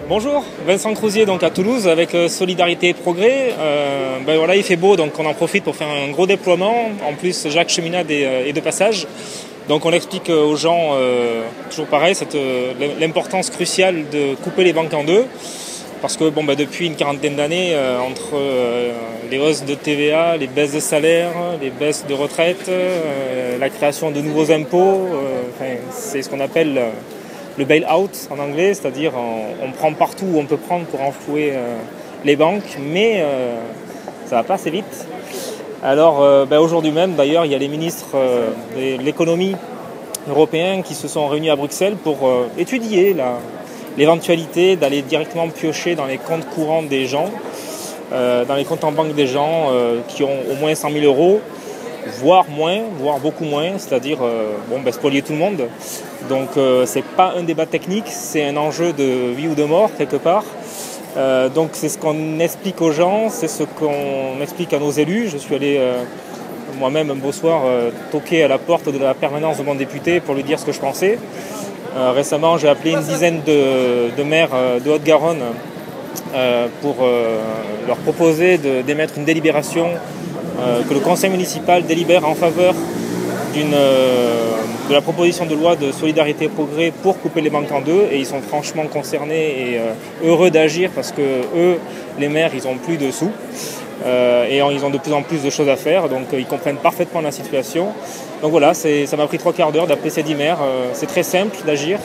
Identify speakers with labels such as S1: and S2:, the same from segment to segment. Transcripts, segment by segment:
S1: Bonjour, Vincent Crousier donc à Toulouse avec Solidarité et Progrès. Voilà, il fait beau donc on en profite pour faire un gros déploiement. En plus Jacques Cheminade est de passage. Donc on explique aux gens, toujours pareil, l'importance cruciale de couper les banques en deux. Parce que depuis une quarantaine d'années, entre les hausses de TVA, les baisses de salaire, les baisses de retraite, la création de nouveaux impôts, c'est ce qu'on appelle le bail-out en anglais, c'est-à-dire on prend partout où on peut prendre pour renflouer les banques, mais ça va pas assez vite. Alors aujourd'hui même d'ailleurs il y a les ministres de l'économie européens qui se sont réunis à Bruxelles pour étudier l'éventualité d'aller directement piocher dans les comptes courants des gens, dans les comptes en banque des gens qui ont au moins 100 000 euros, voire moins, voire beaucoup moins, c'est-à-dire spolier tout le monde. Donc c'est pas un débat technique, c'est un enjeu de vie ou de mort quelque part. Donc c'est ce qu'on explique aux gens, c'est ce qu'on explique à nos élus. Je suis allé moi-même un beau soir toquer à la porte de la permanence de mon député pour lui dire ce que je pensais. Récemment j'ai appelé une dizaine de maires de Haute-Garonne pour leur proposer d'émettre une délibération que le conseil municipal délibère en faveur de la proposition de loi de Solidarité et Progrès pour couper les banques en deux, et ils sont franchement concernés et heureux d'agir parce que eux, les maires, ils n'ont plus de sous et ils ont de plus en plus de choses à faire, donc ils comprennent parfaitement la situation. Donc voilà, ça m'a pris 3/4 d'heure d'appeler ces 10 maires, c'est très simple d'agir,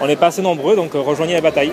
S1: on n'est pas assez nombreux, donc rejoignez la bataille.